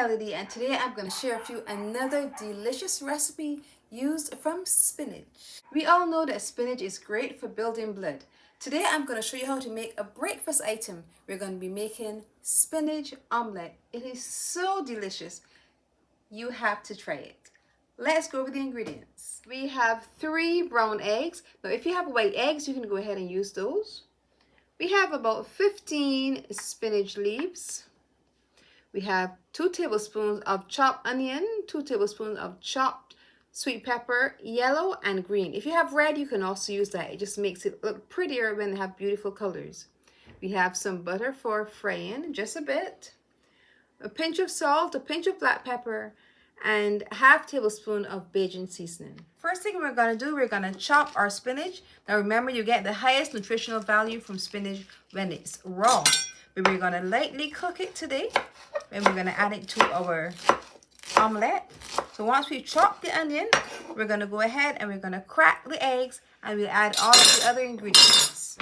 Melody, and today I'm going to share with you another delicious recipe used from spinach. We all know that spinach is great for building blood. Today I'm going to show you how to make a breakfast item. We're going to be making spinach omelette. It is so delicious. You have to try it. Let's go over the ingredients. We have 3 brown eggs. Now if you have white eggs, you can go ahead and use those. We have about 15 spinach leaves. We have 2 tablespoons of chopped onion, 2 tablespoons of chopped sweet pepper, yellow and green. If you have red, you can also use that. It just makes it look prettier when they have beautiful colors. We have some butter for frying, just a bit. A pinch of salt, a pinch of black pepper, and a half tablespoon of Bajan seasoning. First thing we're going to do, we're going to chop our spinach. Now remember, you get the highest nutritional value from spinach when it's raw. But we're going to lightly cook it today. And we're going to add it to our omelette. So once we chop the onion, we're going to go ahead and we're going to crack the eggs, and we'll add all of the other ingredients.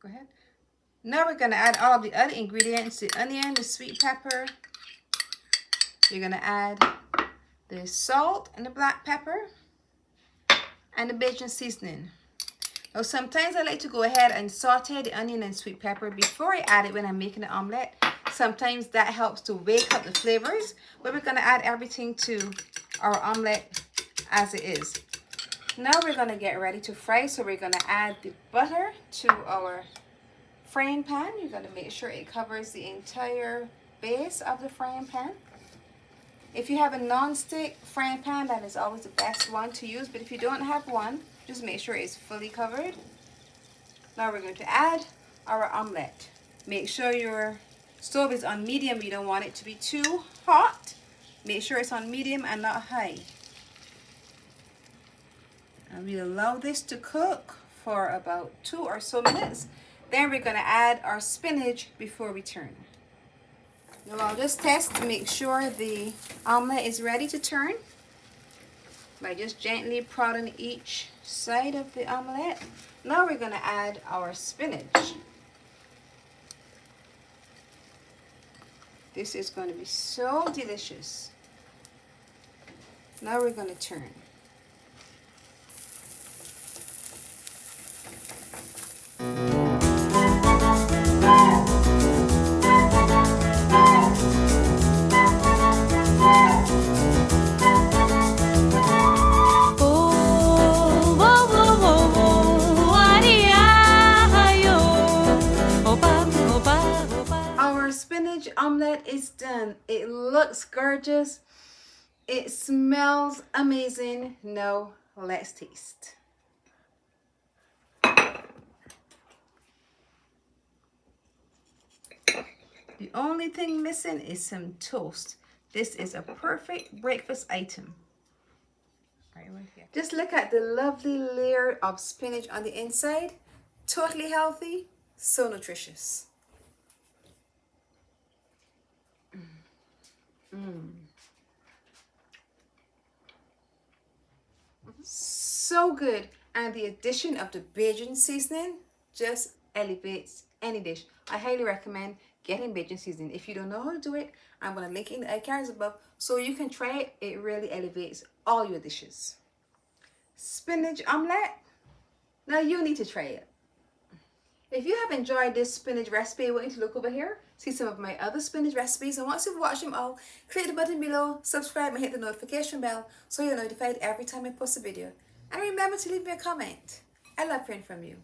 Go ahead. Now we're going to add all of the other ingredients, the onion, the sweet pepper. You're going to add the salt and the black pepper and the Bajan seasoning. Now sometimes I like to go ahead and saute the onion and sweet pepper before I add it when I'm making the omelette. Sometimes that helps to wake up the flavors, but we're going to add everything to our omelette as it is. Now we're going to get ready to fry, so we're going to add the butter to our frying pan. You're going to make sure it covers the entire base of the frying pan. If you have a non-stick frying pan, that is always the best one to use. But if you don't have one, just make sure it's fully covered. Now we're going to add our omelette. Make sure your stove is on medium. You don't want it to be too hot. Make sure it's on medium and not high. And we'll allow this to cook for about 2 or so minutes. Then we're going to add our spinach before we turn. Now I'll just test to make sure the omelette is ready to turn by just gently prodding each side of the omelette. Now we're going to add our spinach. This is going to be so delicious. Now we're going to turn. Omelette is done. It looks gorgeous. It smells amazing. Now let's taste. The only thing missing is some toast. This is a perfect breakfast item. Right here. Just look at the lovely layer of spinach on the inside. Totally healthy, so nutritious. So good, and the addition of the Bajan seasoning just elevates any dish. I highly recommend getting Bajan seasoning. If you don't know how to do it, I'm going to link it in the iCards above so you can try it. It really elevates all your dishes. Spinach omelette. Now you need to try it. If you have enjoyed this spinach recipe, I want you to look over here, see some of my other spinach recipes, and once you've watched them all, click the button below, subscribe and hit the notification bell so you're notified every time I post a video. And remember to leave me a comment. I love hearing from you.